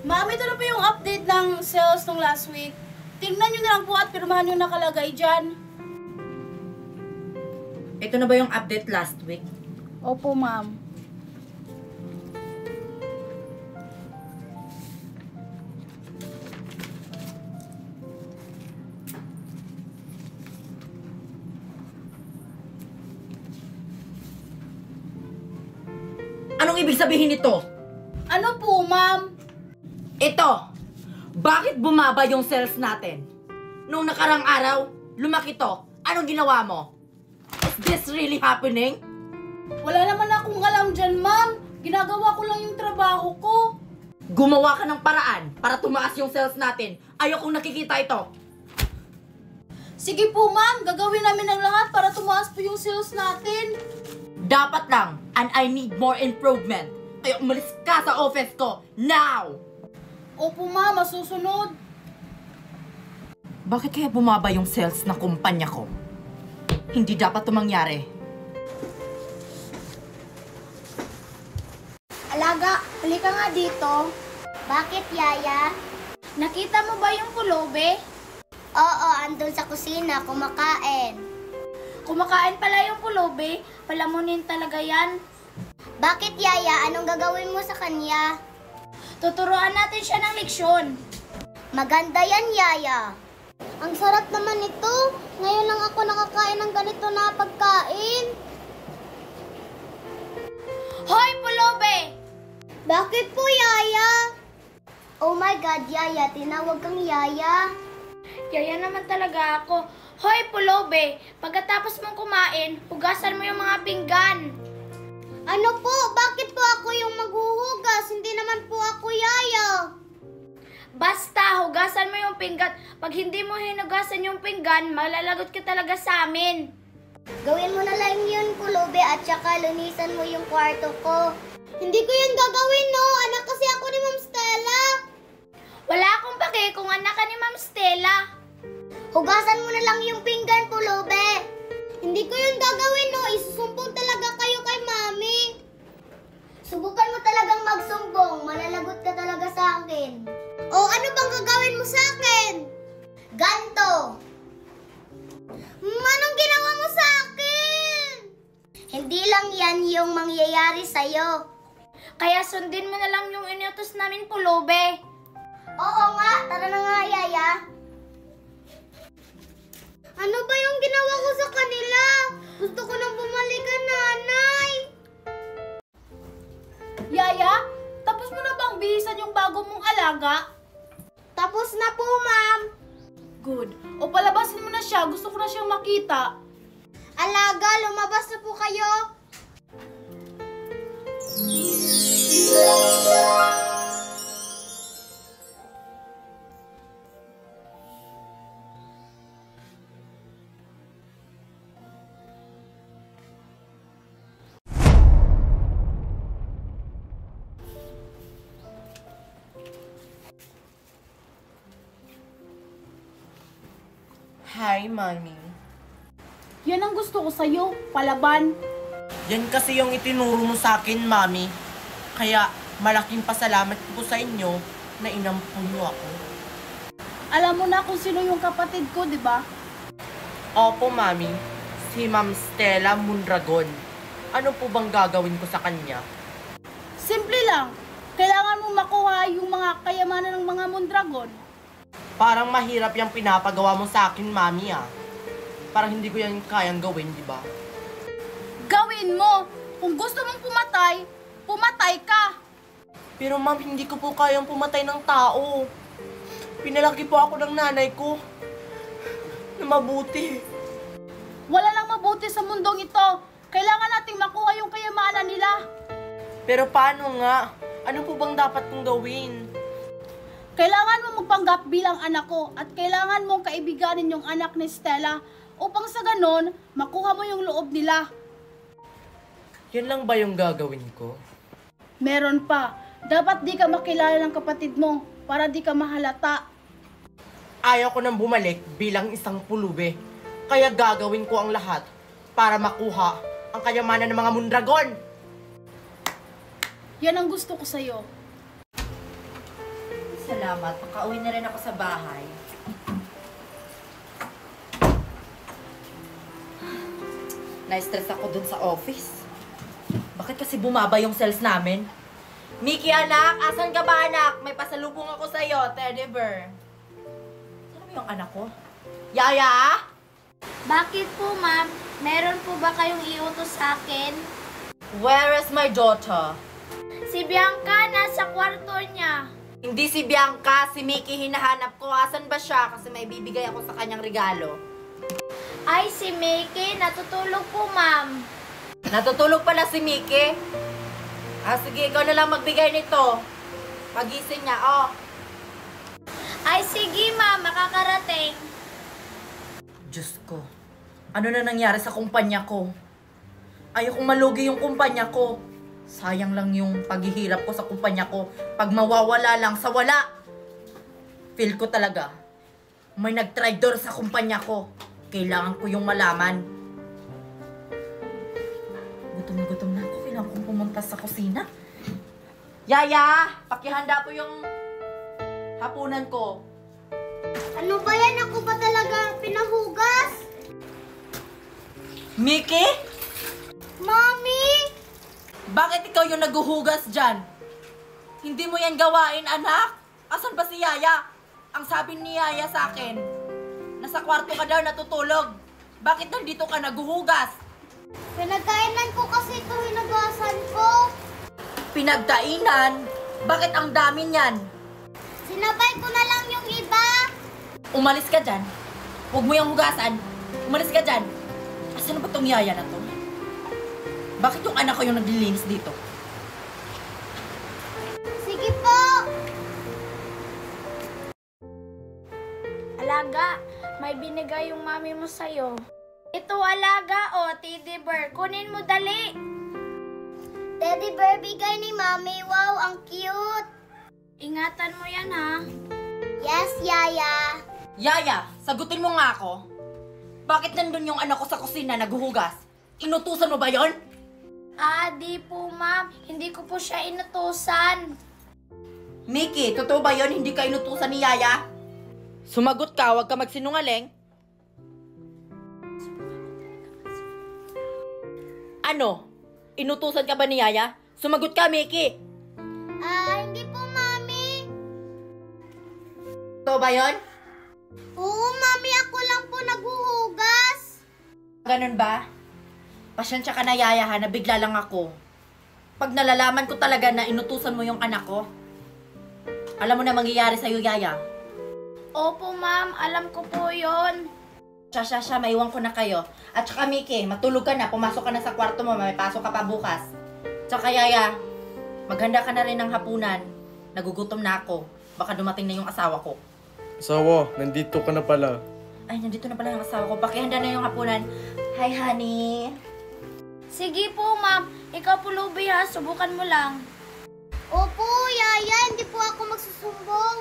Ma'am, ito na po yung update ng sales ng last week. Tingnan nyo na lang po at pirmahan yung nakalagay dyan. Ito na ba yung update last week? Opo, ma'am. Anong ibig sabihin nito? Ano po, ma'am? Ito! Bakit bumaba yung sales natin? Nung nakarang araw, lumaki to. Anong ginawa mo? Is this really happening? Wala naman akong alam dyan, ma'am. Ginagawa ko lang yung trabaho ko. Gumawa ka ng paraan para tumaas yung sales natin. Ayokong nakikita ito. Sige po, ma'am. Gagawin namin ang lahat para tumaas po yung sales natin. Dapat lang, and I need more improvement. Kaya umalis ka sa office ko, now! Opo, ma'am. Masusunod. Bakit kaya bumaba yung sales ng kumpanya ko? Hindi dapat ito mangyari. Alaga, halika nga dito. Bakit, Yaya? Nakita mo ba yung pulobe? Oo, andun sa kusina, kumakain. Kumakain pala yung pulobe. Palamunin talaga yan. Bakit, Yaya? Anong gagawin mo sa kanya? Tuturuan natin siya ng leksyon. Maganda yan, Yaya. Ang sarap naman ito. Ngayon lang ako nakakain ng ganito na pagkain. Hoy, pulobe! Bakit po, Yaya? Oh my God, Yaya. Tinawag kang Yaya. Yaya naman talaga ako. Hoy, pulobe! Pagkatapos mong kumain, hugasan mo yung mga pinggan. Ano po? Bakit po ako yung maghuhugas? Hindi naman po ako Yaya. Basta, hugasan mo yung pinggan. Pag hindi mo hinugasan yung pinggan, malalagot ka talaga sa amin. Gawin mo na lang yun, Pulobe, at saka lunisan mo yung kwarto ko. Hindi ko yun gagawin, no? Anak kasi ako ni Ma'am Stella. Wala akong pake kung anak ka ni Ma'am Stella. Hugasan mo na lang yung pinggan, Pulobe. Hindi ko yun gagawin, no? Isusumbong talaga kayo kay Mami. Subukan mo talagang magsumbong. Malalagot ka talaga sa akin. O, ano bang gagawin mo sa akin? Ganto. Anong ginawa mo sa akin? Hindi lang yan yung mangyayari sa'yo. Kaya sundin mo na lang yung inutos namin, pulobe. Oo nga, tara na nga, Yaya. Ano ba yung ginawa ko sa kanila? Gusto ko nang bumalikan, nanay. Yaya, tapos mo na bang bihisan yung bago mong alaga? Tapos na po, ma'am. Good. O palabasin mo na siya, gusto ko na siyang makita. Alaga, lumabas na po kayo. Hi, Mami. Yan ang gusto ko sa'yo, palaban. Yan kasi yung itinuro mo sa akin, Mami. Kaya malaking pasalamat ko sa inyo na inampun niyo ako. Alam mo na kung sino yung kapatid ko, di ba? Opo, Mami. Si Ma'am Stella Mondragon. Ano po bang gagawin ko sa kanya? Simple lang. Kailangan mo makuha yung mga kayamanan ng mga Mondragon. Parang mahirap yung pinapagawa mo sa akin, Mami, ah. Parang hindi ko yan kayang gawin, di ba? Gawin mo! Kung gusto mong pumatay, pumatay ka! Pero ma'am, hindi ko po kayang pumatay ng tao. Pinalaki po ako ng nanay ko na mabuti. Wala lang mabuti sa mundong ito. Kailangan nating makuha yung kayamanan nila. Pero paano nga? Ano po bang dapat kong gawin? Kailangan mo magpanggap bilang anak ko at kailangan mong kaibiganin yung anak ni Stella upang sa ganon, makuha mo yung loob nila. Yan lang ba yung gagawin ko? Meron pa. Dapat di ka makilala ng kapatid mo para di ka mahalata. Ayaw ko nang bumalik bilang isang pulube. Kaya gagawin ko ang lahat para makuha ang kayamanan ng mga Mondragon. Yan ang gusto ko sa'yo. salamat. Nakauwi na rin ako sa bahay. Na-stress ako dun sa office. Bakit kasi bumaba yung sales namin? Mickey, anak! Asan ka ba, anak? May pasalubong ako sa'yo, teddy bear. Saan mo yung anak ko? Yaya? Bakit po, ma'am? Meron po ba kayong iutos sa akin? Where is my daughter? Si Bianca, nasa kwarto niya. Hindi si Bianca, si Mickey hinahanap ko. Asan ba siya? Kasi may bibigay ako sa kanyang regalo. Ay, si Mickey, natutulog po, ma'am. Natutulog pala si Mickey. Sige, ikaw na lang magbigay nito. Pagising niya, oh. Ay, sige, ma'am, makakarating. Diyos ko, ano na nangyari sa kumpanya ko? Ayokong malugi yung kumpanya ko. Sayang lang yung paghihirap ko sa kumpanya ko. Pag mawawala lang sa wala. Feel ko talaga, may nag-traitor sa kumpanya ko. Kailangan ko yung malaman. Gutom na gutom na ako. Kailangan kong pumunta sa kusina. Yaya, pakihanda po yung hapunan ko. Ano ba yan? Ako ba talaga pinahugas? Mickey? Mommy! Bakit ikaw yung naguhugas dyan? Hindi mo yan gawain, anak? Asan ba si Yaya? Ang sabi ni Yaya sa akin, nasa kwarto ka daw natutulog. Bakit nandito ka naguhugas? Pinagkainan ko kasi ito hinugasan ko. Pinagdainan? Bakit ang dami niyan? Sinabay ko na lang yung iba. Umalis ka dyan. Huwag mo yung hugasan. Umalis ka dyan. Asan ba tong Yaya na to? Bakit yung anak ko yung naglilinis dito? Sige po. Alaga, may binigay yung mami mo sa'yo. Ito, alaga, o, teddy bear. Kunin mo dali. Teddy bear bigay ni mami. Wow, ang cute. Ingatan mo yan, ha? Yes, Yaya. Yaya, sagutin mo nga ako. Bakit nandun yung anak ko sa kusina naghuhugas? Inutusan mo ba yon? Di po, ma'am. Hindi ko po siya inutusan. Mickey, totoo ba yon? Hindi ka inutusan ni Yaya? Sumagot ka, huwag ka magsinungaling. Ano? Inutusan ka ba ni Yaya? Sumagot ka, Mickey. Hindi po, mami. Totoo ba yon? Oo, mami. Ako lang po naghuhugas. Ganun ba? Pasyensya ka na, Yaya, ha? Nabigla lang ako. Pag nalalaman ko talaga na inutusan mo yung anak ko, alam mo na mangyayari sa'yo, Yaya. Opo, ma'am. Alam ko po yon. Siya, maiwan ko na kayo. At saka, Mickey, matulog ka na. Pumasok ka na sa kwarto mo. May pasok ka pa bukas. Tsaka, Yaya, maghanda ka na rin ng hapunan. Nagugutom na ako. Baka dumating na yung asawa ko. Asawa, nandito ka na pala. Ay, nandito na pala yung asawa ko. Pakihanda na yung hapunan. Hi, honey. Sige po, ma'am. Ikaw po, Luby, ha? Subukan mo lang. Opo, Yaya. Hindi po ako magsusumbong.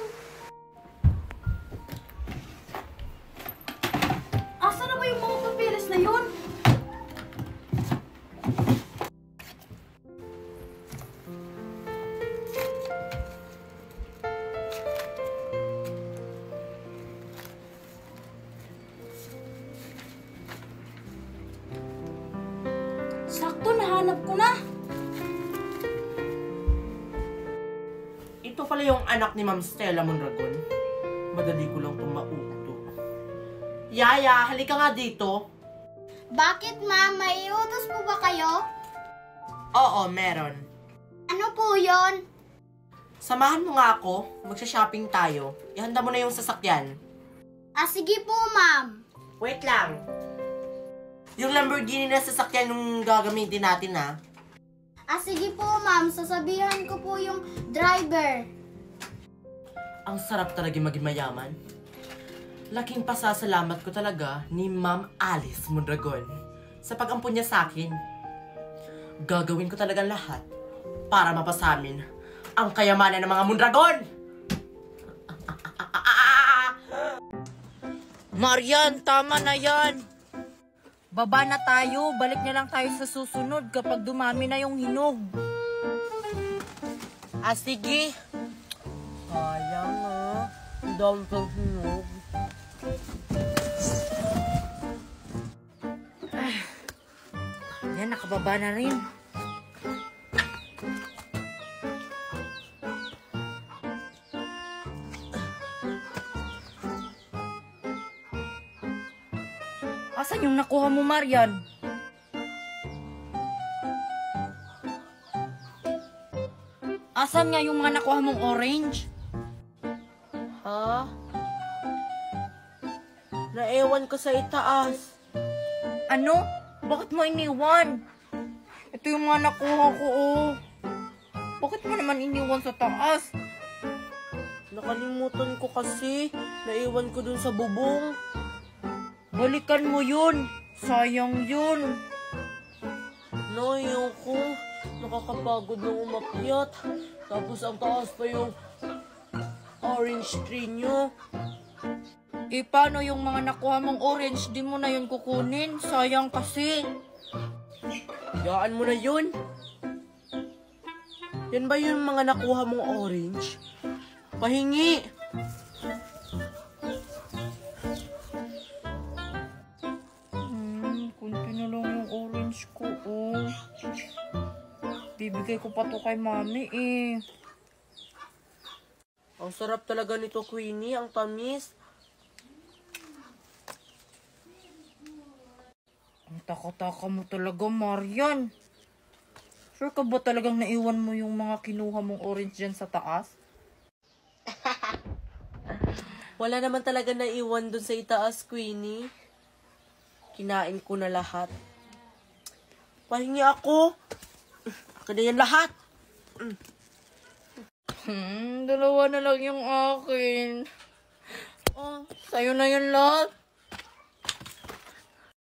Asa na ba yung mga papilis na yun? Sakto, nahanap ko na. Ito pala yung anak ni Ma'am Stella Mondragon. Madali ko lang itong mauto. Yaya, halika nga dito. Bakit, ma'am? May utos po ba kayo? Oo, meron. Ano po yon? Samahan mo nga ako. Magsha-shopping tayo. Ihanda mo na yung sasakyan. Sige po, ma'am. Wait lang. Yung Lamborghini na sasakyan yung gagamitin natin, ha? Sige po, ma'am. Sasabihan ko po yung driver. Ang sarap talaga maging mayaman. Laking pasasalamat ko talaga ni Ma'am Alice Mondragon sa pag-ampun niya sa akin. Gagawin ko talaga lahat para mapasamin ang kayamanan ng mga Mondragon! Marian, tama na yan. Baba na tayo. Balik na lang tayo sa susunod kapag dumami na yung hinog. Sige. Sayang na. Ang dami pang hinog. Yan, nakababa na rin. Asan yung nakuha mo, Marian? Asan nga yung mga nakuha mong orange? Ha? Naewan ko sa itaas. Ano? Bakit mo iniwan? Ito yung mga nakuha ko, oh. Bakit mo naman iniwan sa taas? Nakalimutan ko kasi. Naiwan ko dun sa bubong. Balikan mo yun. Sayang yun. Ayaw ko. Nakakapagod na umakyat. Tapos ang taas pa yung orange tree nyo. Eh, paano yung mga nakuha mong orange? Di mo na yun kukunin. Sayang kasi. Yaan mo na yun. Yan ba yung mga nakuha mong orange? Pahingi! Kunti na lang yung orange ko, oh. Bibigay ko pa to kay mami, eh. Ang sarap talaga nito, Queenie. Ang tamis. Ang taka-taka mo talaga, Marian. Sure ka ba talagang naiwan mo yung mga kinuha mong orange dyan sa taas? Wala naman talaga naiwan dun sa itaas, Queenie. Kinain ko na lahat. Pahingi ako. Akin na yan lahat. Dalawa na lang yung akin. Oh, sa'yo na yun lahat.